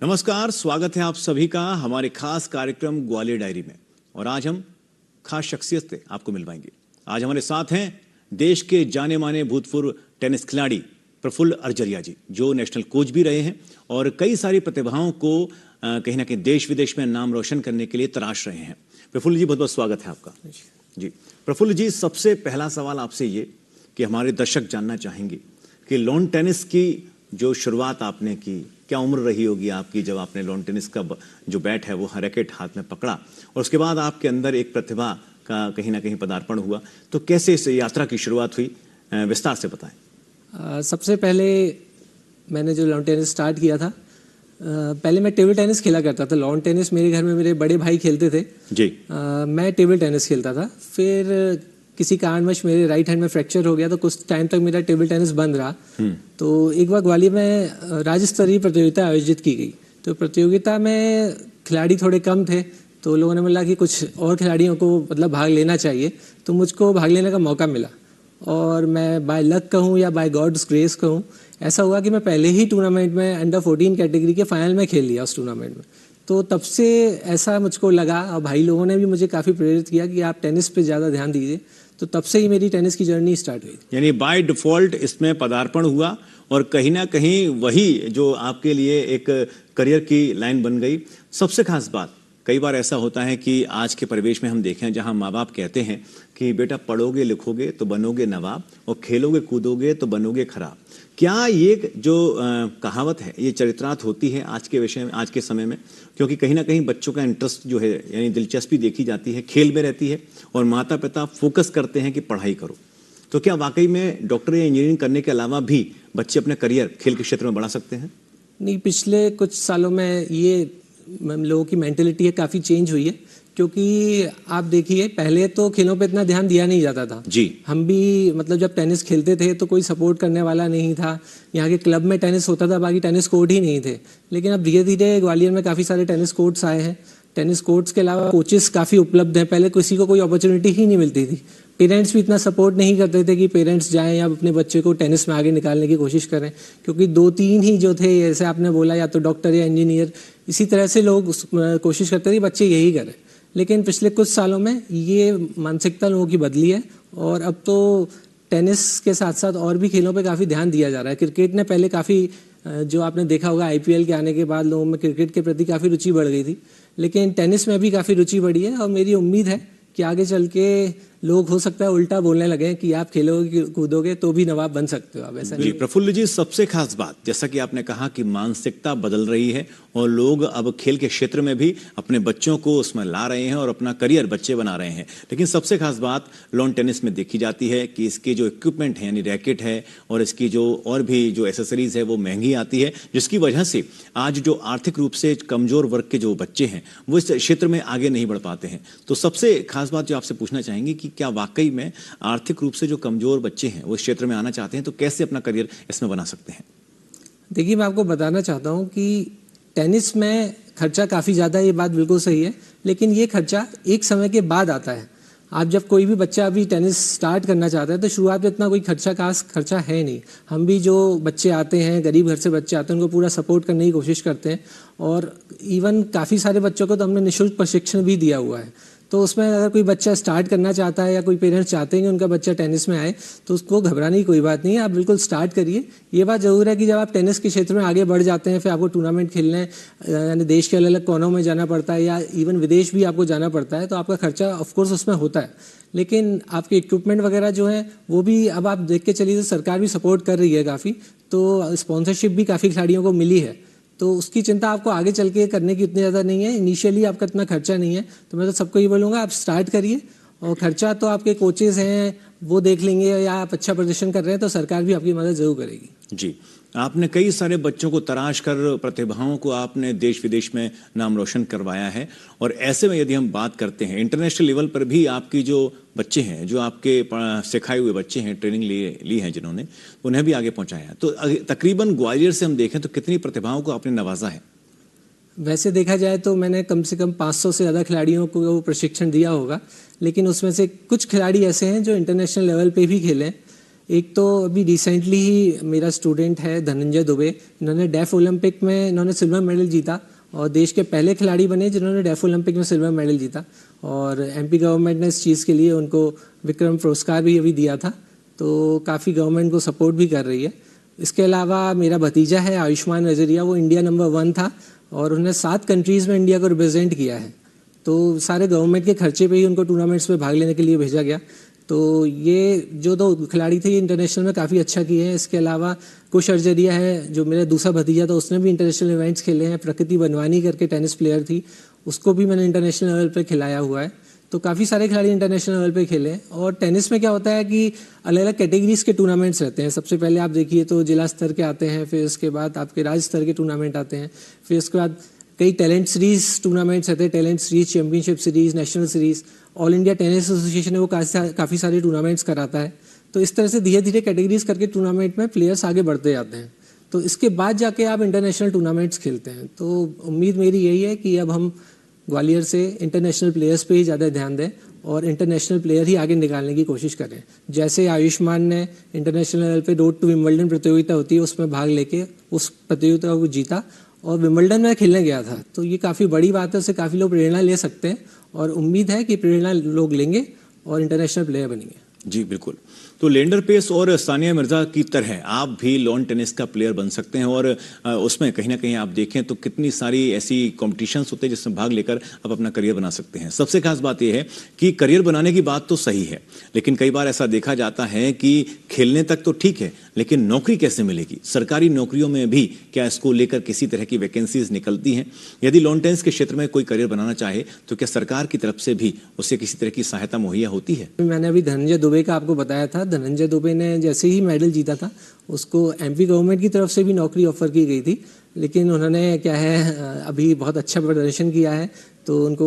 नमस्कार, स्वागत है आप सभी का हमारे खास कार्यक्रम ग्वालियर डायरी में। और आज हम खास शख्सियत से आपको मिलवाएंगे। आज हमारे साथ हैं देश के जाने माने भूतपूर्व टेनिस खिलाड़ी प्रफुल्ल अर्जरिया जी, जो नेशनल कोच भी रहे हैं और कई सारी प्रतिभाओं को कहीं ना कहीं देश विदेश में नाम रोशन करने के लिए तराश रहे हैं। प्रफुल्ल जी, बहुत बहुत स्वागत है आपका। जी प्रफुल्ल जी, सबसे पहला सवाल आपसे ये कि हमारे दर्शक जानना चाहेंगे कि लॉन टेनिस की जो शुरुआत आपने की, क्या उम्र रही होगी आपकी जब आपने लॉन टेनिस का जो बैट है वो रैकेट हाथ में पकड़ा और उसके बाद आपके अंदर एक प्रतिभा का कहीं ना कहीं पदार्पण हुआ, तो कैसे इस यात्रा की शुरुआत हुई, विस्तार से बताएं। सबसे पहले मैंने जो लॉन टेनिस स्टार्ट किया था, पहले मैं टेबल टेनिस खेला करता था। लॉन टेनिस मेरे घर में मेरे बड़े भाई खेलते थे जी। मैं टेबल टेनिस खेलता था। फिर किसी कारणवश मेरे राइट हैंड में फ्रैक्चर हो गया, तो कुछ टाइम तक मेरा टेबल टेनिस बंद रहा। तो एक बार ग्वालियर में राज्य स्तरीय प्रतियोगिता आयोजित की गई। तो प्रतियोगिता में खिलाड़ी थोड़े कम थे, तो लोगों ने बोला कि कुछ और खिलाड़ियों को मतलब भाग लेना चाहिए। तो मुझको भाग लेने का मौका मिला और मैं बाय लक कहूँ या बाय गॉड्स ग्रेस कहूँ, ऐसा हुआ कि मैं पहले ही टूर्नामेंट में अंडर 14 कैटेगरी के फाइनल में खेल लिया उस टूर्नामेंट में। तो तब से ऐसा मुझको लगा और भाई लोगों ने भी मुझे काफ़ी प्रेरित किया कि आप टेनिस पे ज़्यादा ध्यान दीजिए। तो तब से ही मेरी टेनिस की जर्नी स्टार्ट हुई। यानी बाय डिफॉल्ट इसमें पदार्पण हुआ और कहीं ना कहीं वही जो आपके लिए एक करियर की लाइन बन गई। सबसे खास बात, कई बार ऐसा होता है कि आज के परिवेश में हम देखें जहां माँ बाप कहते हैं कि बेटा पढ़ोगे लिखोगे तो बनोगे नवाब और खेलोगे कूदोगे तो बनोगे खराब। क्या ये जो कहावत है ये चरित्रार्थ होती है आज के विषय में, आज के समय में? क्योंकि कहीं ना कहीं बच्चों का इंटरेस्ट जो है यानी दिलचस्पी देखी जाती है खेल में रहती है और माता पिता फोकस करते हैं कि पढ़ाई करो। तो क्या वाकई में डॉक्टर या इंजीनियरिंग करने के अलावा भी बच्चे अपने करियर खेल के क्षेत्र में बढ़ा सकते हैं? नहीं, पिछले कुछ सालों में ये लोगों की मेंटेलिटी है काफ़ी चेंज हुई है। क्योंकि आप देखिए, पहले तो खेलों पे इतना ध्यान दिया नहीं जाता था जी। हम भी मतलब जब टेनिस खेलते थे तो कोई सपोर्ट करने वाला नहीं था। यहाँ के क्लब में टेनिस होता था, बाकी टेनिस कोर्ट ही नहीं थे। लेकिन अब धीरे धीरे ग्वालियर में काफ़ी सारे टेनिस कोर्ट्स आए हैं। टेनिस कोर्ट्स के अलावा कोचेस काफ़ी उपलब्ध हैं। पहले किसी को कोई अपॉर्चुनिटी ही नहीं मिलती थी। पेरेंट्स भी इतना सपोर्ट नहीं करते थे कि पेरेंट्स जाएं या अपने बच्चे को टेनिस में आगे निकालने की कोशिश करें, क्योंकि 2-3 ही जो थे, जैसे आपने बोला, या तो डॉक्टर या इंजीनियर, इसी तरह से लोग कोशिश करते थे बच्चे यही करें। लेकिन पिछले कुछ सालों में ये मानसिकता लोगों की बदली है और अब तो टेनिस के साथ साथ और भी खेलों पे काफ़ी ध्यान दिया जा रहा है। क्रिकेट ने पहले काफ़ी, जो आपने देखा होगा आईपीएल के आने के बाद लोगों में क्रिकेट के प्रति काफ़ी रुचि बढ़ गई थी, लेकिन टेनिस में भी काफ़ी रुचि बढ़ी है। और मेरी उम्मीद है कि आगे चल के लोग हो सकता है उल्टा बोलने लगे कि आप खेलोगे कूदोगे तो भी नवाब बन सकते हो आप। ऐसा जी प्रफुल्ल जी, सबसे खास बात जैसा कि आपने कहा कि मानसिकता बदल रही है और लोग अब खेल के क्षेत्र में भी अपने बच्चों को उसमें ला रहे हैं और अपना करियर बच्चे बना रहे हैं। लेकिन सबसे खास बात लॉन टेनिस में देखी जाती है कि इसके जो इक्विपमेंट है यानी रैकेट है और इसकी जो और भी जो एसेसरीज है वो महंगी आती है, जिसकी वजह से आज जो आर्थिक रूप से कमजोर वर्ग के जो बच्चे हैं वो इस क्षेत्र में आगे नहीं बढ़ पाते हैं। तो सबसे खास बात जो आपसे पूछना चाहेंगे कि क्या वाकई में आर्थिक रूप से जो कमजोर बच्चे हैं वो इस क्षेत्र में आना चाहते हैं तो कैसे अपना करियर इसमें बना सकते हैं? देखिए, मैं आपको बताना चाहता हूँ कि टेनिस में खर्चा काफ़ी ज़्यादा है, ये बात बिल्कुल सही है, लेकिन ये खर्चा एक समय के बाद आता है। आप जब कोई भी बच्चा अभी टेनिस स्टार्ट करना चाहता है तो शुरुआत में इतना कोई खास खर्चा है नहीं। हम भी जो बच्चे आते हैं, गरीब घर से बच्चे आते हैं, उनको पूरा सपोर्ट करने की कोशिश करते हैं और इवन काफ़ी सारे बच्चों को तो हमने निःशुल्क प्रशिक्षण भी दिया हुआ है। तो उसमें अगर कोई बच्चा स्टार्ट करना चाहता है या कोई पेरेंट्स चाहते हैं कि उनका बच्चा टेनिस में आए तो उसको घबराने की कोई बात नहीं है, आप बिल्कुल स्टार्ट करिए। ये बात ज़रूर है कि जब आप टेनिस के क्षेत्र में आगे बढ़ जाते हैं, फिर आपको टूर्नामेंट खेलने यानी देश के अलग अलग कोनों में जाना पड़ता है या इवन विदेश भी आपको जाना पड़ता है, तो आपका खर्चा ऑफकोर्स उसमें होता है। लेकिन आपके इक्विपमेंट वगैरह जो है वो भी अब आप देख के चलिए तो सरकार भी सपोर्ट कर रही है काफ़ी, तो स्पॉन्सरशिप भी काफ़ी खिलाड़ियों को मिली है। तो उसकी चिंता आपको आगे चल के करने की उतनी ज़्यादा नहीं है। इनिशियली आपका इतना खर्चा नहीं है, तो मैं तो सबको ये बोलूँगा आप स्टार्ट करिए। और खर्चा तो आपके कोचेज़ हैं वो देख लेंगे, या आप अच्छा प्रदर्शन कर रहे हैं तो सरकार भी आपकी मदद ज़रूर करेगी। जी, आपने कई सारे बच्चों को तराश कर, प्रतिभाओं को आपने देश विदेश में नाम रोशन करवाया है और ऐसे में यदि हम बात करते हैं इंटरनेशनल लेवल पर भी आपकी जो बच्चे हैं, जो आपके सिखाए हुए बच्चे हैं, ट्रेनिंग ली है जिन्होंने, उन्हें भी आगे पहुंचाया है, तो तकरीबन ग्वालियर से हम देखें तो कितनी प्रतिभाओं को आपने नवाजा है? वैसे देखा जाए तो मैंने कम से कम 500 से ज़्यादा खिलाड़ियों को प्रशिक्षण दिया होगा, लेकिन उसमें से कुछ खिलाड़ी ऐसे हैं जो इंटरनेशनल लेवल पे भी खेले हैं। एक तो अभी रिसेंटली ही मेरा स्टूडेंट है धनंजय दुबे, इन्होंने डेफ ओलंपिक में इन्होंने सिल्वर मेडल जीता और देश के पहले खिलाड़ी बने जिन्होंने डेफ ओलंपिक में सिल्वर मेडल जीता। और एमपी गवर्नमेंट ने इस चीज़ के लिए उनको विक्रम पुरस्कार भी अभी दिया था, तो काफ़ी गवर्नमेंट को सपोर्ट भी कर रही है। इसके अलावा मेरा भतीजा है आयुष्मान रजरिया, वो इंडिया नंबर 1 था और उन्होंने 7 कंट्रीज़ में इंडिया को रिप्रेजेंट किया है। तो सारे गवर्नमेंट के खर्चे पे ही उनको टूर्नामेंट्स में भाग लेने के लिए भेजा गया। तो ये जो 2 खिलाड़ी थे इंटरनेशनल में काफ़ी अच्छा किए हैं। इसके अलावा कुश अर्जरिया है जो मेरा दूसरा भतीजा था, उसने भी इंटरनेशनल इवेंट्स खेले हैं। प्रकृति बनवानी करके टेनिस प्लेयर थी, उसको भी मैंने इंटरनेशनल लेवल पे खिलाया हुआ है। तो काफ़ी सारे खिलाड़ी इंटरनेशनल लेवल पे खेले हैं। और टेनिस में क्या होता है कि अलग अलग कैटेगरीज के टूर्नामेंट्स रहते हैं। सबसे पहले आप देखिए तो जिला स्तर के आते हैं, फिर उसके बाद आपके राज्य स्तर के टूर्नामेंट आते हैं, फिर उसके बाद कई टैलेंट सीरीज टूर्नामेंट्स रहते हैं, talent series, championship series, national series. All India tennis association है वो काफ़ी सारे टूर्नामेंट्स कराता है। तो इस तरह से धीरे धीरे कैटेगरीज करके टूर्नामेंट में प्लेयर्स आगे बढ़ते जाते हैं। तो इसके बाद जाके आप इंटरनेशनल टूर्नामेंट्स खेलते हैं। तो उम्मीद मेरी यही है कि अब हम ग्वालियर से इंटरनेशनल प्लेयर्स पे ही ज़्यादा ध्यान दें और इंटरनेशनल प्लेयर ही आगे निकालने की कोशिश करें। जैसे आयुष्मान ने इंटरनेशनल लेवल पे रोड टू विंबलडन प्रतियोगिता होती है उसमें भाग लेके उस प्रतियोगिता को जीता और विंबलडन में खेलने गया था। तो ये काफ़ी बड़ी बात है, उससे काफ़ी लोग प्रेरणा ले सकते हैं और उम्मीद है कि प्रेरणा लोग लेंगे और इंटरनेशनल प्लेयर बनेंगे। जी बिल्कुल। तो लेंडर पेस और सानिया मिर्जा की तरह आप भी लॉन टेनिस का प्लेयर बन सकते हैं और उसमें कहीं ना कहीं आप देखें तो कितनी सारी ऐसी कॉम्पिटिशन्स होते हैं जिसमें भाग लेकर आप अपना करियर बना सकते हैं। सबसे खास बात यह है कि करियर बनाने की बात तो सही है, लेकिन कई बार ऐसा देखा जाता है कि खेलने तक तो ठीक है, लेकिन नौकरी कैसे मिलेगी? सरकारी नौकरियों में भी क्या इसको लेकर किसी तरह की वैकेंसीज निकलती हैं? यदि लॉन टेनिस के क्षेत्र में कोई करियर बनाना चाहे तो क्या सरकार की तरफ से भी उसे किसी तरह की सहायता मुहैया होती है? मैंने अभी धनंजय दुबे का आपको बताया था। धनंजय दुबे ने जैसे ही मेडल जीता था उसको एमपी गवर्नमेंट की तरफ से भी नौकरी ऑफर की गई थी, लेकिन उन्होंने क्या है अभी बहुत अच्छा प्रदर्शन किया है तो उनको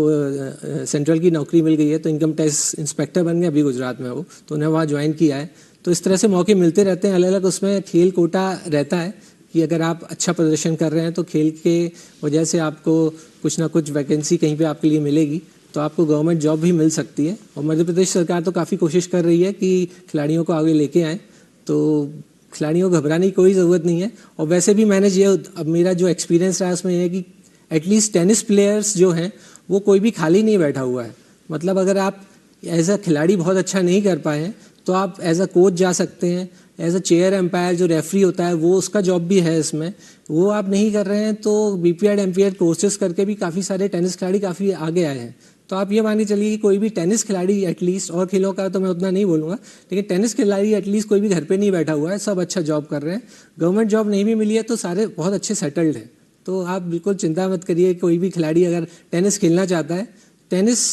सेंट्रल की नौकरी मिल गई है। तो इनकम टैक्स इंस्पेक्टर बन गए अभी गुजरात में वो, तो उन्हें वहाँ ज्वाइन किया है। तो इस तरह से मौके मिलते रहते हैं अलग अलग। उसमें खेल कोटा रहता है कि अगर आप अच्छा प्रदर्शन कर रहे हैं तो खेल के वजह से आपको कुछ ना कुछ वैकेंसी कहीं पे आपके लिए मिलेगी, तो आपको गवर्नमेंट जॉब भी मिल सकती है। और मध्य प्रदेश सरकार तो काफ़ी कोशिश कर रही है कि खिलाड़ियों को आगे लेके आए, तो खिलाड़ियों को घबराने की कोई ज़रूरत नहीं है। और वैसे भी मैंने ये अब मेरा जो एक्सपीरियंस रहा है उसमें यह है कि एटलीस्ट टेनिस प्लेयर्स जो हैं वो कोई भी खाली नहीं बैठा हुआ है। मतलब अगर आप एज अ खिलाड़ी बहुत अच्छा नहीं कर पाए हैं तो आप एज अ कोच जा सकते हैं, एज अ चेयर एम्पायर जो रेफरी होता है वो उसका जॉब भी है इसमें, वो आप नहीं कर रहे हैं तो बीपीएड एमपीएड कोर्सेज करके भी काफ़ी सारे टेनिस खिलाड़ी काफ़ी आगे आए हैं। तो आप ये मान के चलिए कि कोई भी टेनिस खिलाड़ी एटलीस्ट, और खेलों का तो मैं उतना नहीं बोलूँगा, लेकिन टेनिस खिलाड़ी एटलीस्ट कोई भी घर पे नहीं बैठा हुआ है, सब अच्छा जॉब कर रहे हैं। गवर्नमेंट जॉब नहीं भी मिली है तो सारे बहुत अच्छे सेटल्ड हैं। तो आप बिल्कुल चिंता मत करिए, कोई भी खिलाड़ी अगर टेनिस खेलना चाहता है, टेनिस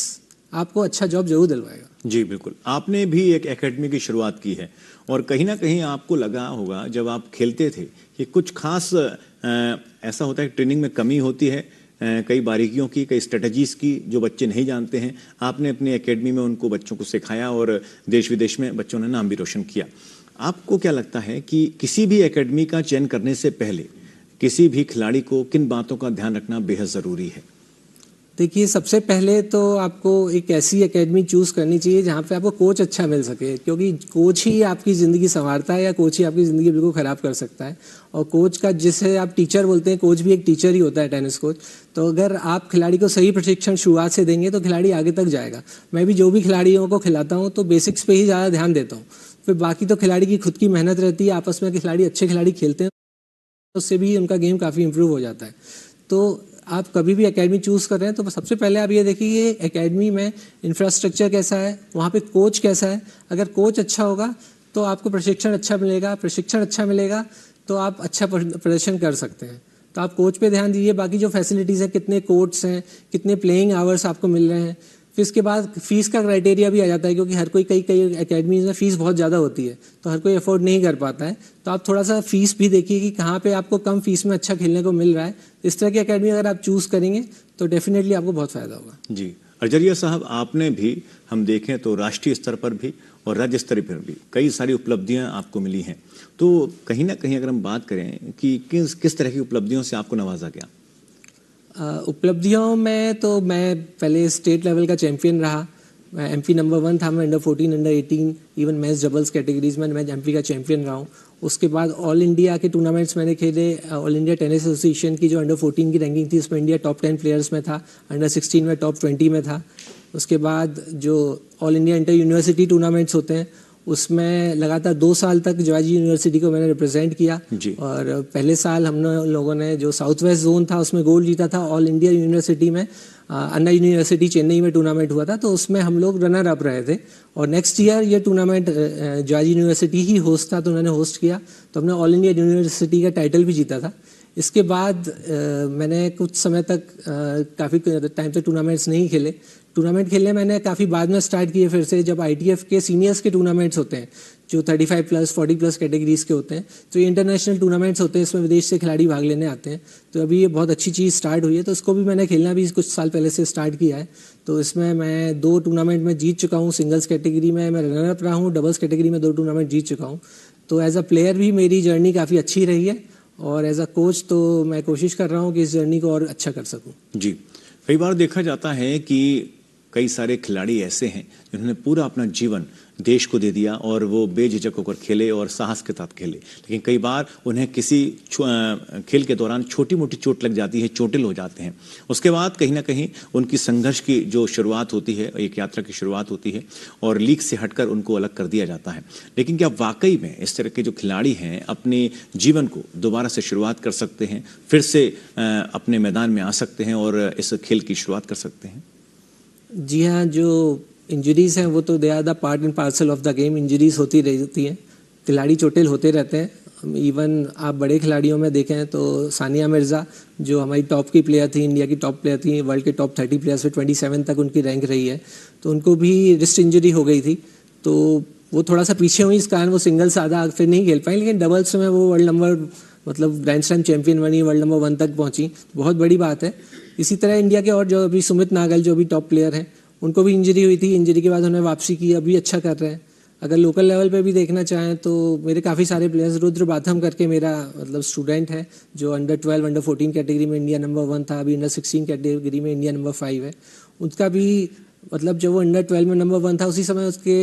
आपको अच्छा जॉब जरूर दिलवाएगा। जी बिल्कुल। आपने भी एक एकेडमी की शुरुआत की है और कहीं ना कहीं आपको लगा होगा जब आप खेलते थे कि कुछ खास ऐसा होता है कि ट्रेनिंग में कमी होती है, कई बारीकियों की, कई स्ट्रेटजीज की जो बच्चे नहीं जानते हैं। आपने अपनी एकेडमी में उनको बच्चों को सिखाया और देश विदेश में बच्चों ने नाम भी रोशन किया। आपको क्या लगता है कि किसी भी एकेडमी का चयन करने से पहले किसी भी खिलाड़ी को किन बातों का ध्यान रखना बेहद ज़रूरी है? देखिए, सबसे पहले तो आपको एक ऐसी एकेडमी चूज़ करनी चाहिए जहाँ पे आपको कोच अच्छा मिल सके, क्योंकि कोच ही आपकी ज़िंदगी संवारता है या कोच ही आपकी ज़िंदगी बिल्कुल ख़राब कर सकता है। और कोच का, जिसे आप टीचर बोलते हैं, कोच भी एक टीचर ही होता है, टेनिस कोच। तो अगर आप खिलाड़ी को सही प्रशिक्षण शुरुआत से देंगे तो खिलाड़ी आगे तक जाएगा। मैं भी जो भी खिलाड़ियों को खिलाता हूँ तो बेसिक्स पे ही ज़्यादा ध्यान देता हूँ, फिर बाकी तो खिलाड़ी की खुद की मेहनत रहती है। आपस में खिलाड़ी अच्छे खिलाड़ी खेलते हैं, उससे भी उनका गेम काफ़ी इंप्रूव हो जाता है। तो आप कभी भी एकेडमी चूज़ कर रहे हैं तो सबसे पहले आप ये देखिए कि एकेडमी में इंफ्रास्ट्रक्चर कैसा है, वहाँ पे कोच कैसा है। अगर कोच अच्छा होगा तो आपको प्रशिक्षण अच्छा मिलेगा, प्रशिक्षण अच्छा मिलेगा तो आप अच्छा प्रदर्शन कर सकते हैं। तो आप कोच पे ध्यान दीजिए। बाकी जो फैसिलिटीज़ हैं, कितने कोर्ट्स हैं, कितने प्लेइंग आवर्स आपको मिल रहे हैं। फिर इसके बाद फीस का क्राइटेरिया भी आ जाता है, क्योंकि हर कोई, कई एकेडमीज में फ़ीस बहुत ज़्यादा होती है तो हर कोई अफोर्ड नहीं कर पाता है। तो आप थोड़ा सा फीस भी देखिए कि कहाँ पे आपको कम फीस में अच्छा खेलने को मिल रहा है। इस तरह की एकेडमी अगर आप चूज़ करेंगे तो डेफिनेटली आपको बहुत फ़ायदा होगा। जी अर्जरिया साहब, आपने भी, हम देखें तो राष्ट्रीय स्तर पर भी और राज्य स्तर पर भी कई सारी उपलब्धियां आपको मिली हैं। तो कहीं ना कहीं अगर हम बात करें कि किस तरह की उपलब्धियों से आपको नवाजा गया? उपलब्धियों में तो मैं पहले स्टेट लेवल का चैम्पियन रहा, मैं एमपी नंबर 1 था, मैं under 14, under 18, even men's doubles categories में मैं एमपी का चैंपियन रहा हूँ। उसके बाद ऑल इंडिया के टूर्नामेंट्स मैंने खेले। ऑल इंडिया टेनिस एसोसिएशन की जो अंडर 14 की रैंकिंग थी उसमें इंडिया टॉप 10 प्लेयर्स में था, अंडर 16 में टॉप 20 में था। उसके बाद जो all India inter university tournaments होते हैं उसमें लगातार 2 साल तक जवाजी यूनिवर्सिटी को मैंने रिप्रेजेंट किया और पहले साल हम लोगों ने जो साउथ वेस्ट जोन था उसमें गोल्ड जीता था। ऑल इंडिया यूनिवर्सिटी में अन्ना यूनिवर्सिटी चेन्नई में टूर्नामेंट हुआ था तो उसमें हम लोग रनर अप रहे थे और नेक्स्ट ईयर ये टूर्नामेंट जवाजी यूनिवर्सिटी ही होस्ट था तो उन्होंने होस्ट किया तो हमने ऑल इंडिया यूनिवर्सिटी का टाइटल भी जीता था। इसके बाद मैंने कुछ समय तक काफ़ी टाइम तक टूर्नामेंट्स नहीं खेले। टूर्नामेंट खेलने मैंने काफ़ी बाद में स्टार्ट किए फिर से, जब आईटीएफ के सीनियर्स के टूर्नामेंट्स होते हैं जो 35 प्लस 40 प्लस कैटेगरीज के होते हैं तो ये इंटरनेशनल टूर्नामेंट्स होते हैं, इसमें विदेश से खिलाड़ी भाग लेने आते हैं। तो अभी ये बहुत अच्छी चीज़ स्टार्ट हुई है तो इसको भी मैंने खेलना भी कुछ साल पहले से स्टार्ट किया है। तो इसमें मैं 2 टूर्नामेंट में जीत चुका हूँ। सिंगल्स कैटेगरी में मैं रनर अप रहा हूँ, डबल्स कैटेगरी में 2 टूर्नामेंट जीत चुका हूँ। तो एज अ प्लेयर भी मेरी जर्नी काफ़ी अच्छी रही है और एज अ कोच तो मैं कोशिश कर रहा हूँ कि इस जर्नी को और अच्छा कर सकूँ। जी, कई बार देखा जाता है कि कई सारे खिलाड़ी ऐसे हैं जिन्होंने पूरा अपना जीवन देश को दे दिया और वो बेझिझक होकर खेले और साहस के साथ खेले, लेकिन कई बार उन्हें किसी खेल के दौरान छोटी मोटी चोट लग जाती है, चोटिल हो जाते हैं। उसके बाद कहीं ना कहीं उनकी संघर्ष की जो शुरुआत होती है, एक यात्रा की शुरुआत होती है और लीग से हटकर उनको अलग कर दिया जाता है। लेकिन क्या वाकई में इस तरह के जो खिलाड़ी हैं अपने जीवन को दोबारा से शुरुआत कर सकते हैं, फिर से अपने मैदान में आ सकते हैं और इस खेल की शुरुआत कर सकते हैं? जी हाँ, जो इंजरीज़ हैं वो तो they are the part and parcel of the game. Injuries होती रहती हैं, खिलाड़ी चोटिल होते रहते हैं। इवन आप बड़े खिलाड़ियों में देखें तो सानिया मिर्ज़ा जो हमारी टॉप की प्लेयर थी, इंडिया की टॉप प्लेयर थी, वर्ल्ड के टॉप 30 प्लेयर्स में 27 तक उनकी रैंक रही है, तो उनको भी रिस्ट इंजरी हो गई थी तो वो थोड़ा सा पीछे हुई, इस कारण वो सिंगल्स ज़्यादा फिर नहीं खेल पाई। लेकिन डबल्स में वो वर्ल्ड नंबर मतलब ग्रैंड स्लैम चैंपियन बनी, वर्ल्ड नंबर 1 तक पहुंची, बहुत बड़ी बात है। इसी तरह इंडिया के और जो अभी सुमित नागल जो अभी टॉप प्लेयर हैं उनको भी इंजरी हुई थी, इंजरी के बाद उन्होंने वापसी की, अभी अच्छा कर रहे हैं। अगर लोकल लेवल पे भी देखना चाहें तो मेरे काफ़ी सारे प्लेयर्स, रुद्र बाथम करके मेरा मतलब स्टूडेंट है जो अंडर 12 अंडर 14 कैटेगरी में इंडिया नंबर 1 था, अभी अंडर 16 कैटेगरी में इंडिया नंबर 5 है। उसका भी मतलब जब वो अंडर 12 में नंबर 1 था उसी समय उसके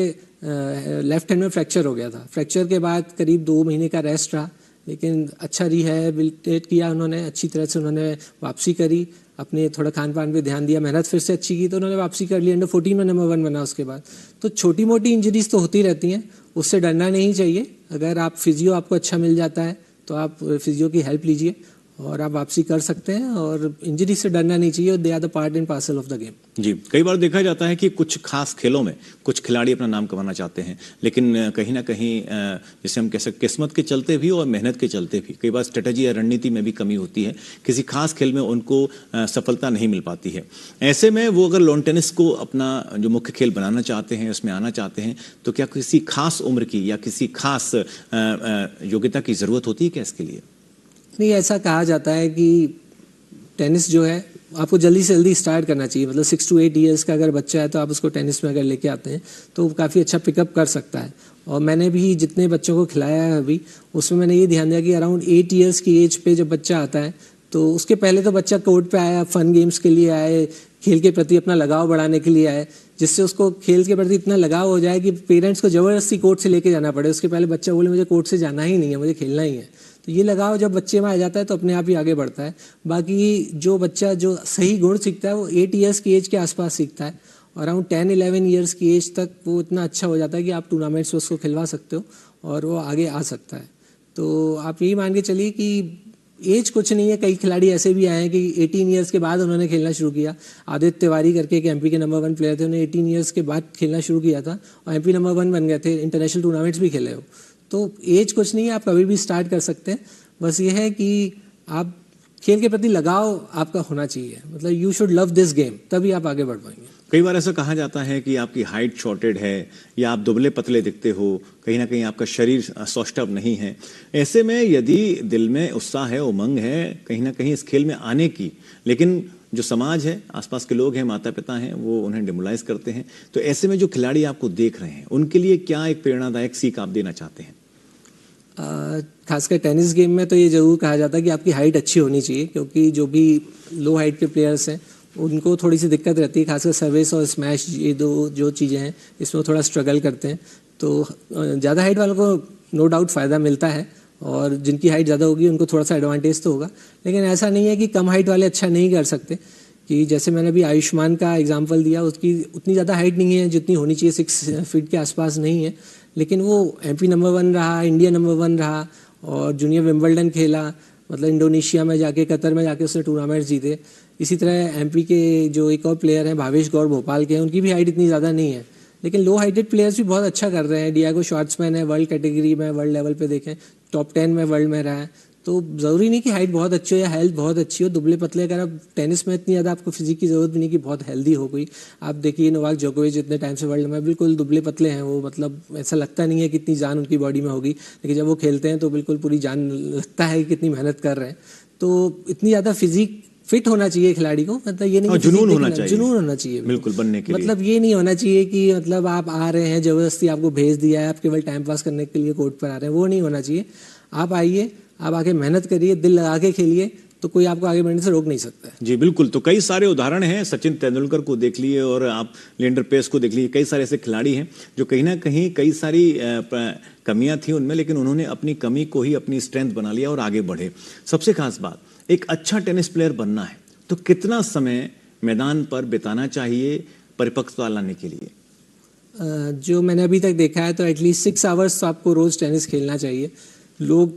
लेफ्ट हैंड में फ्रैक्चर हो गया था। फ्रैक्चर के बाद करीब 2 महीने का रेस्ट रहा, लेकिन अच्छा रिहैबिलिटेट किया उन्होंने, अच्छी तरह से उन्होंने वापसी करी, अपने थोड़ा खान पान पे ध्यान दिया, मेहनत फिर से अच्छी की तो उन्होंने वापसी कर ली, अंडर 14 में नंबर 1 बना उसके बाद। तो छोटी मोटी इंजरीज तो होती रहती हैं, उससे डरना नहीं चाहिए। अगर आप फिजियो आपको अच्छा मिल जाता है तो आप फिजियो की हेल्प लीजिए और आप वापसी कर सकते हैं और इंजरी से डरना नहीं चाहिए। They are the part and parcel of the game. जी, कई बार देखा जाता है कि कुछ खास खेलों में कुछ खिलाड़ी अपना नाम कमाना चाहते हैं, लेकिन कहीं ना कहीं जैसे हम कह सकते किस्मत के चलते भी और मेहनत के चलते भी कई बार स्ट्रेटजी या रणनीति में भी कमी होती है, किसी खास खेल में उनको सफलता नहीं मिल पाती है। ऐसे में वो अगर लॉन टेनिस को अपना जो मुख्य खेल बनाना चाहते हैं, उसमें आना चाहते हैं, तो क्या किसी खास उम्र की या किसी खास योग्यता की ज़रूरत होती है क्या इसके लिए? नहीं, ऐसा कहा जाता है कि टेनिस जो है आपको जल्दी से जल्दी स्टार्ट करना चाहिए। मतलब 6 to 8 ईयर्स का अगर बच्चा है तो आप उसको टेनिस में अगर लेके आते हैं तो काफ़ी अच्छा पिकअप कर सकता है। और मैंने भी जितने बच्चों को खिलाया है अभी, उसमें मैंने ये ध्यान दिया कि अराउंड 8 ईयर्स की एज पे जब बच्चा आता है तो उसके पहले तो बच्चा कोर्ट पे आया, फन गेम्स के लिए आए, खेल के प्रति अपना लगाव बढ़ाने के लिए आए, जिससे उसको खेल के प्रति इतना लगाव हो जाए कि पेरेंट्स को ज़बरदस्ती कोर्ट से लेके जाना पड़े। उसके पहले बच्चा बोले मुझे कोर्ट से जाना ही नहीं है, मुझे खेलना ही है। तो ये लगाव जब बच्चे में आ जाता है तो अपने आप ही आगे बढ़ता है। बाकी जो बच्चा जो सही गुण सीखता है वो 8 ईयर्स की एज के आसपास सीखता है, और अराउंड 10-11 ईयर्स की एज तक वो इतना अच्छा हो जाता है कि आप टूर्नामेंट्स में उसको खिलवा सकते हो और वो आगे आ सकता है। तो आप यही मान के चलिए कि एज कुछ नहीं है। कई खिलाड़ी ऐसे भी आए हैं कि 18 ईयर्स के बाद उन्होंने खेलना शुरू किया। आदित्य तिवारी करके एक एमपी के नंबर 1 प्लेयर थे, उन्होंने 18 ईयर्स के बाद खेलना शुरू किया था और एमपी नंबर 1 बन गए थे, इंटरनेशनल टूर्नामेंट्स भी खेले हो। तो एज कुछ नहीं है, आप कभी भी स्टार्ट कर सकते हैं। बस ये है कि आप खेल के प्रति लगाव आपका होना चाहिए, मतलब you should love this game, तभी आप आगे बढ़ पाएंगे। कई बार ऐसा कहा जाता है कि आपकी हाइट शॉर्टेड है या आप दुबले पतले दिखते हो, कहीं ना कहीं आपका शरीर सौष्ठव नहीं है। ऐसे में यदि दिल में उत्साह है, उमंग है कहीं ना कहीं इस खेल में आने की, लेकिन जो समाज है, आसपास के लोग हैं, माता पिता हैं, वो उन्हें डिमोलाइज करते हैं, तो ऐसे में जो खिलाड़ी आपको देख रहे हैं उनके लिए क्या एक प्रेरणादायक सीख आप देना चाहते हैं? खासकर टेनिस गेम में तो ये ज़रूर कहा जाता है कि आपकी हाइट अच्छी होनी चाहिए, क्योंकि जो भी लो हाइट के प्लेयर्स हैं उनको थोड़ी सी दिक्कत रहती है, खासकर सर्विस और स्मैश, ये दो जो चीज़ें हैं इसमें थोड़ा स्ट्रगल करते हैं। तो ज़्यादा हाइट वालों को नो डाउट फ़ायदा मिलता है, और जिनकी हाइट ज़्यादा होगी उनको थोड़ा सा एडवांटेज तो होगा, लेकिन ऐसा नहीं है कि कम हाइट वाले अच्छा नहीं कर सकते। कि जैसे मैंने अभी आयुष्मान का एग्जांपल दिया, उसकी उतनी ज़्यादा हाइट नहीं है जितनी होनी चाहिए, 6 फीट के आसपास नहीं है, लेकिन वो MP नंबर 1 रहा, इंडिया नंबर 1 रहा, और जूनियर विंबलडन खेला, मतलब इंडोनेशिया में जाके, कतर में जाके उसने टूर्नामेंट जीते। इसी तरह MP के जो एक और प्लेयर हैं भावेश गौर भोपाल के हैं, उनकी भी हाइट इतनी ज़्यादा नहीं है, लेकिन लो हाइटेड प्लेयर्स भी बहुत अच्छा कर रहे हैं। डियागो शॉर्ट्समैन है, वर्ल्ड कैटेगरी में, वर्ल्ड लेवल पे देखें टॉप 10 में वर्ल्ड में रहा है। तो ज़रूरी नहीं कि हाइट बहुत अच्छी हो या हेल्थ बहुत अच्छी हो, दुबले पतले, अगर आप टेनिस में इतनी ज़्यादा आपको फिजिक की ज़रूरत भी नहीं कि बहुत हेल्दी हो कोई। आप देखिए नोवाक जोकोविच इतने टाइम से वर्ल्ड में बिल्कुल दुबले पतले हैं वो, मतलब ऐसा लगता नहीं है कि इतनी जान उनकी बॉडी में होगी, लेकिन जब वो खेलते हैं तो बिल्कुल पूरी जान, लगता है कि कितनी मेहनत कर रहे हैं। तो इतनी ज़्यादा फिजिक फिट होना चाहिए खिलाड़ी को, मतलब ये नहीं कि जुनून होना चाहिए, जुनून होना चाहिए बिल्कुल बनने के लिए। मतलब ये नहीं होना चाहिए कि मतलब आप आ रहे हैं जबरदस्ती, आपको भेज दिया है, आप केवल टाइम पास करने के लिए कोर्ट पर आ रहे हैं, वो नहीं होना चाहिए। आप आइए, आप आके मेहनत करिए, दिल लगा के खेलिए, तो कोई आपको आगे बढ़ने से रोक नहीं सकता है। जी बिल्कुल, तो कई सारे उदाहरण हैं, सचिन तेंदुलकर को देख लिए और आप लिएंडर पेस को देख लिए, कई सारे ऐसे खिलाड़ी हैं जो कहीं ना कहीं कई सारी कमियां थी उनमें, लेकिन उन्होंने अपनी कमी को ही अपनी स्ट्रेंथ बना लिया और आगे बढ़े। सबसे खास बात, एक अच्छा टेनिस प्लेयर बनना है तो कितना समय मैदान पर बिताना चाहिए परिपक्वता लाने के लिए? जो मैंने अभी तक देखा है तो एटलीस्ट 6 आवर्स तो आपको रोज़ टेनिस खेलना चाहिए। लोग,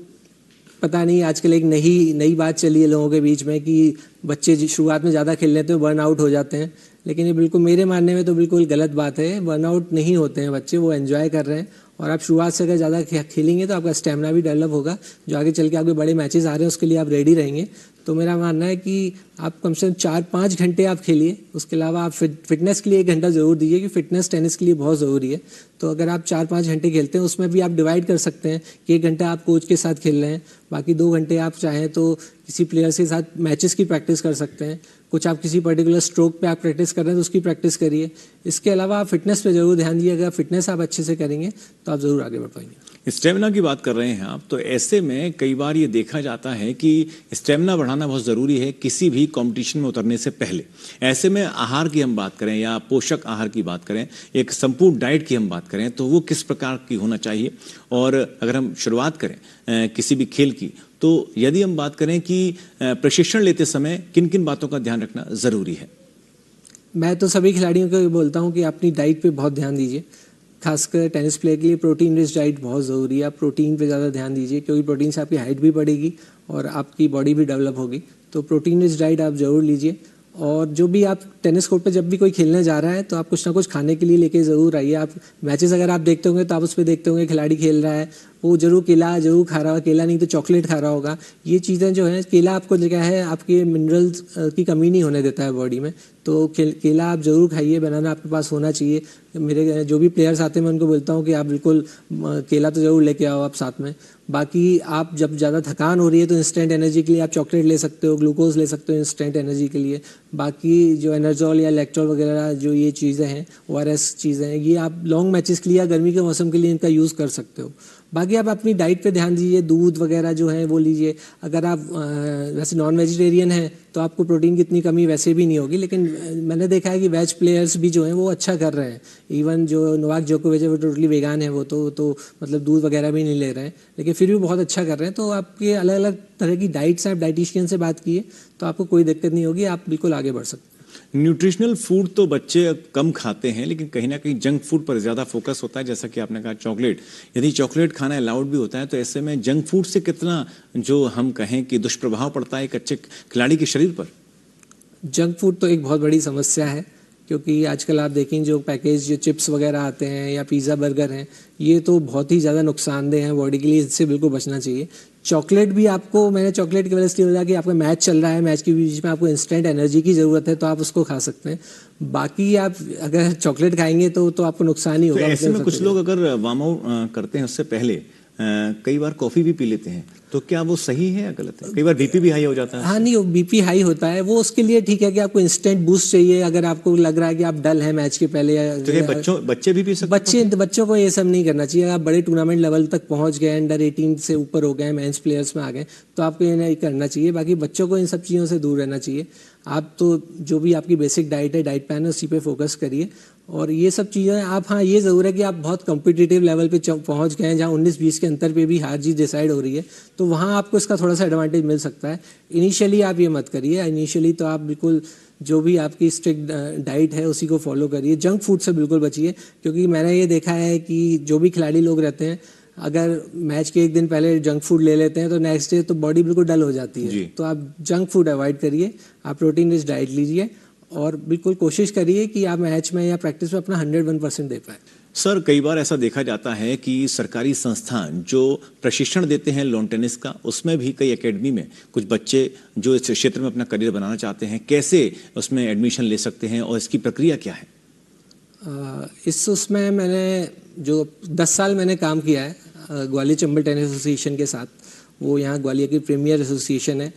पता नहीं आजकल एक नई बात चली है लोगों के बीच में कि बच्चे शुरुआत में ज़्यादा खेल लेते हैं बर्नआउट हो जाते हैं, लेकिन ये बिल्कुल मेरे मानने में तो बिल्कुल गलत बात है। बर्नआउट नहीं होते हैं बच्चे, वो एंजॉय कर रहे हैं, और आप शुरुआत से अगर ज़्यादा खेलेंगे तो आपका स्टेमिना भी डेवलप होगा, जो आगे चल के आपके बड़े मैचेस आ रहे हैं उसके लिए आप रेडी रहेंगे। तो मेरा मानना है कि आप कम से कम 4-5 घंटे आप खेलिए, उसके अलावा आप फिटनेस के लिए 1 घंटा ज़रूर दीजिए, कि फिटनेस टेनिस के लिए बहुत ज़रूरी है। तो अगर आप 4-5 घंटे खेलते हैं, उसमें भी आप डिवाइड कर सकते हैं कि 1 घंटा आप कोच के साथ खेल रहे हैं, बाकी 2 घंटे आप चाहें तो किसी प्लेयर्स के साथ मैचेस की प्रैक्टिस कर सकते हैं, कुछ आप किसी पर्टिकुलर स्ट्रोक पे आप प्रैक्टिस कर रहे हैं तो उसकी प्रैक्टिस करिए। इसके अलावा आप फिटनेस पे ज़रूर ध्यान दिए, अगर फिटनेस आप अच्छे से करेंगे तो आप ज़रूर आगे बढ़ पाएंगे। स्टेमिना की बात कर रहे हैं आप, तो ऐसे में कई बार ये देखा जाता है कि स्टेमिना बढ़ाना बहुत ज़रूरी है किसी भी कंपटीशन में उतरने से पहले। ऐसे में आहार की हम बात करें या पोषक आहार की बात करें, एक संपूर्ण डाइट की हम बात करें, तो वो किस प्रकार की होना चाहिए? और अगर हम शुरुआत करें किसी भी खेल की, तो यदि हम बात करें कि प्रशिक्षण लेते समय किन किन बातों का ध्यान रखना ज़रूरी है? मैं तो सभी खिलाड़ियों को बोलता हूँ कि अपनी डाइट पे बहुत ध्यान दीजिए, खासकर टेनिस प्लेयर के लिए प्रोटीन रिच डाइट बहुत ज़रूरी है। आप प्रोटीन पे ज़्यादा ध्यान दीजिए, क्योंकि प्रोटीन से आपकी हाइट भी बढ़ेगी और आपकी बॉडी भी डेवलप होगी। तो प्रोटीन रिच डाइट आप ज़रूर लीजिए, और जो भी आप टेनिस कोर्ट पे जब भी कोई खेलने जा रहा है तो आप कुछ ना कुछ खाने के लिए लेके ज़रूर आइए। आप मैचेस अगर आप देखते होंगे तो आप उस पर देखते होंगे खिलाड़ी खेल रहा है, वो जरूर केला जरूर खा रहा होगा, केला नहीं तो चॉकलेट खा रहा होगा। ये चीज़ें जो है, केला आपको क्या है, आपके मिनरल्स की कमी नहीं होने देता है बॉडी में, तो केला आप ज़रूर खाइए, बनाना आपके पास होना चाहिए। मेरे जो भी प्लेयर्स आते हैं मैं उनको बोलता हूँ कि आप बिल्कुल केला तो ज़रूर लेके आओ आप साथ में। बाकी आप जब ज़्यादा थकान हो रही है तो इंस्टेंट एनर्जी के लिए आप चॉकलेट ले सकते हो, ग्लूकोज ले सकते हो इंस्टेंट एनर्जी के लिए। बाकी जो एनर्जॉल या इलेक्ट्रॉल वगैरह जो ये चीज़ें हैं, ORS चीज़ें हैं, ये आप लॉन्ग मैचेस के लिए या गर्मी के मौसम के लिए इनका यूज़ कर सकते हो। बाकी आप अपनी डाइट पे ध्यान दीजिए, दूध वगैरह जो है वो लीजिए। अगर आप वैसे नॉन वेजिटेरियन हैं तो आपको प्रोटीन की इतनी कमी वैसे भी नहीं होगी, लेकिन मैंने देखा है कि वेज प्लेयर्स भी जो हैं वो अच्छा कर रहे हैं। इवन जो नोवाक जोकोविच है वो टोटली वेगान है, वो तो मतलब दूध वगैरह भी नहीं ले रहे हैं, लेकिन फिर भी बहुत अच्छा कर रहे हैं। तो आपके अलग अलग तरह की डाइट्स हैं, आप डाइटिशियन से बात कीजिए तो आपको कोई दिक्कत नहीं होगी, आप बिल्कुल आगे बढ़ सकते हैं। न्यूट्रिशनल फूड तो बच्चे कम खाते हैं, लेकिन कहीं ना कहीं जंक फूड पर ज़्यादा फोकस होता है, जैसा कि आपने कहा चॉकलेट। यदि चॉकलेट खाना अलाउड भी होता है तो ऐसे में जंक फूड से कितना जो हम कहें कि दुष्प्रभाव पड़ता है एक अच्छे खिलाड़ी के शरीर पर? जंक फूड तो एक बहुत बड़ी समस्या है, क्योंकि आजकल आप देखें जो पैकेज जो चिप्स वगैरह आते हैं या पिज़्ज़ा बर्गर हैं, ये तो बहुत ही ज़्यादा नुकसानदेह हैं बॉडी के लिए, इससे बिल्कुल बचना चाहिए। चॉकलेट भी आपको, मैंने चॉकलेट की वजह से बोला कि आपका मैच चल रहा है, मैच के बीच में आपको इंस्टेंट एनर्जी की ज़रूरत है तो आप उसको खा सकते हैं। बाकी आप अगर चॉकलेट खाएंगे तो आपको नुकसान ही होगा। तो ऐसे में कुछ लोग अगर वार्म आउट करते हैं उससे पहले कई बार कॉफी भी पी लेते हैं, तो क्या वो सही है या गलत है? कई बार बीपी भी हाई हो जाता है। हाँ नहीं, वो बीपी हाई होता है, वो उसके लिए ठीक है कि आपको इंस्टेंट बूस्ट चाहिए, अगर आपको लग रहा है कि आप डल हैं मैच के पहले तो ये बच्चे भी पी सकते हैं? बच्चों को ये सब नहीं करना चाहिए। आप बड़े टूर्नामेंट लेवल तक पहुंच गए, अंडर 18 से ऊपर हो गए, मेंस प्लेयर्स में आ गए, तो आपको ये नहीं करना चाहिए। बाकी बच्चों को इन सब चीज़ों से दूर रहना चाहिए। आप तो जो भी आपकी बेसिक डाइट है, डाइट प्लान है, उसी पे फोकस करिए। और ये सब चीज़ें आप, हाँ ये ज़रूर है कि आप बहुत कॉम्पिटिटिव लेवल पे पहुंच गए हैं, जहाँ 19-20 के अंतर पे भी हार जीत डिसाइड हो रही है, तो वहाँ आपको इसका थोड़ा सा एडवांटेज मिल सकता है। इनिशियली आप ये मत करिए। इनिशियली तो आप बिल्कुल जो भी आपकी स्ट्रिक्ट डाइट है उसी को फॉलो करिए। जंक फूड से बिल्कुल बचिए, क्योंकि मैंने ये देखा है कि जो भी खिलाड़ी लोग रहते हैं, अगर मैच के एक दिन पहले जंक फूड ले लेते हैं तो नेक्स्ट डे तो बॉडी बिल्कुल डल हो जाती है। तो आप जंक फूड अवॉइड करिए, आप प्रोटीन रिच डाइट लीजिए और बिल्कुल कोशिश करिए कि आप मैच में या प्रैक्टिस में अपना 101% दे पाए। सर, कई बार ऐसा देखा जाता है कि सरकारी संस्थान जो प्रशिक्षण देते हैं लॉन टेनिस का, उसमें भी कई एकेडमी में कुछ बच्चे जो इस क्षेत्र में अपना करियर बनाना चाहते हैं, कैसे उसमें एडमिशन ले सकते हैं और इसकी प्रक्रिया क्या है? उसमें मैंने जो 10 साल मैंने काम किया है ग्वालियर चंबल टेनिस एसोसिएशन के साथ। वो यहाँ ग्वालियर की प्रीमियर एसोसिएशन है।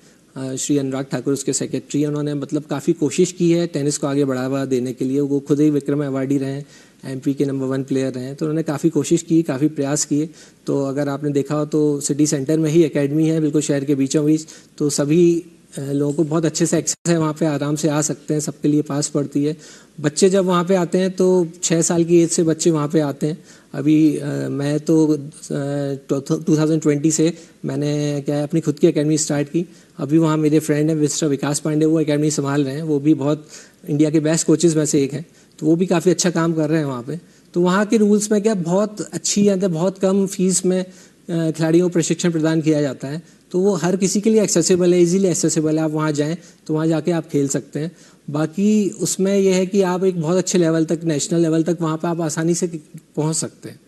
श्री अनुराग ठाकुर उसके सेक्रेटरी हैं। उन्होंने मतलब काफ़ी कोशिश की है टेनिस को आगे बढ़ावा देने के लिए। वो खुद ही विक्रम अवार्डी रहे हैं, एमपी के नंबर 1 प्लेयर रहे हैं, तो उन्होंने काफ़ी कोशिश की, काफ़ी प्रयास किए। तो अगर आपने देखा हो तो सिटी सेंटर में ही एकेडमी है, बिल्कुल शहर के बीचों बीच, तो सभी लोगों को बहुत अच्छे से एक्सेस है, वहाँ पे आराम से आ सकते हैं, सबके लिए पास पड़ती है। बच्चे जब वहाँ पे आते हैं तो 6 साल की एज से बच्चे वहाँ पे आते हैं। अभी मैं तो 2020 से मैंने क्या है अपनी खुद की एकेडमी स्टार्ट की। अभी वहाँ मेरे फ्रेंड हैं मिस्टर विकास पांडे, वो एकेडमी संभाल रहे हैं। वो भी बहुत इंडिया के बेस्ट कोचेज़ में से एक हैं, तो वो भी काफ़ी अच्छा काम कर रहे हैं वहाँ पे। तो वहाँ के रूल्स में क्या बहुत अच्छी है, बहुत कम फीस में खिलाड़ियों को प्रशिक्षण प्रदान किया जाता है, तो वो हर किसी के लिए एक्सेसिबल है, इजीली एक्सेसिबल है। आप वहाँ जाएं तो वहाँ जाके आप खेल सकते हैं। बाकी उसमें यह है कि आप एक बहुत अच्छे लेवल तक, नेशनल लेवल तक वहाँ पे आप आसानी से पहुँच सकते हैं।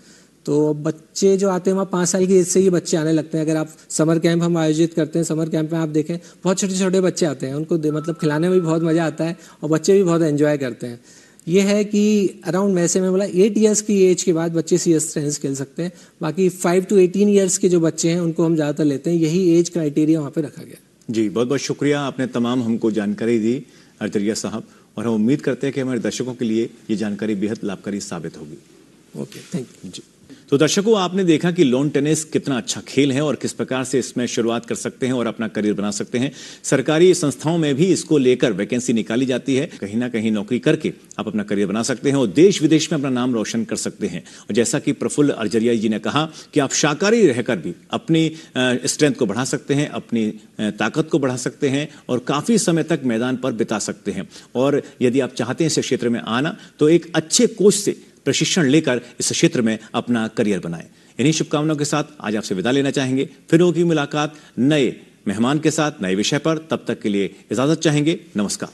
तो बच्चे जो आते हैं वहाँ 5 साल की एज से ही बच्चे आने लगते हैं। अगर आप समर कैंप हम आयोजित करते हैं, समर कैंप में आप देखें बहुत छोटे छोटे बच्चे आते हैं, उनको मतलब खिलाने में भी बहुत मज़ा आता है और बच्चे भी बहुत एंजॉय करते हैं। ये है कि अराउंड वैसे मैं बोला 8 इयर्स की एज के बाद बच्चे सीरियस टेनिस खेल सकते हैं। बाकी 5 to 18 इयर्स के जो बच्चे हैं उनको हम ज़्यादातर लेते हैं, यही एज क्राइटेरिया वहाँ पे रखा गया। जी, बहुत बहुत शुक्रिया, आपने तमाम हमको जानकारी दी अर्जरिया साहब, और हम उम्मीद करते हैं कि हमारे दर्शकों के लिए ये जानकारी बेहद लाभकारी साबित होगी। Okay, thank you. जी, तो दर्शकों, आपने देखा कि लॉन टेनिस कितना अच्छा खेल है और किस प्रकार से इसमें शुरुआत कर सकते हैं और अपना करियर बना सकते हैं। सरकारी संस्थाओं में भी इसको लेकर वैकेंसी निकाली जाती है। कहीं ना कहीं नौकरी करके आप अपना करियर बना सकते हैं और देश विदेश में अपना नाम रोशन कर सकते हैं। और जैसा कि प्रफुल्ल अर्जरिया जी ने कहा कि आप शाकाहारी रहकर भी अपनी स्ट्रेंथ को बढ़ा सकते हैं, अपनी ताकत को बढ़ा सकते हैं और काफ़ी समय तक मैदान पर बिता सकते हैं। और यदि आप चाहते हैं इस क्षेत्र में आना, तो एक अच्छे कोच से प्रशिक्षण लेकर इस क्षेत्र में अपना करियर बनाएं। इन्हीं शुभकामनाओं के साथ आज आपसे विदा लेना चाहेंगे। फिर होगी मुलाकात नए मेहमान के साथ, नए विषय पर। तब तक के लिए इजाजत चाहेंगे। नमस्कार।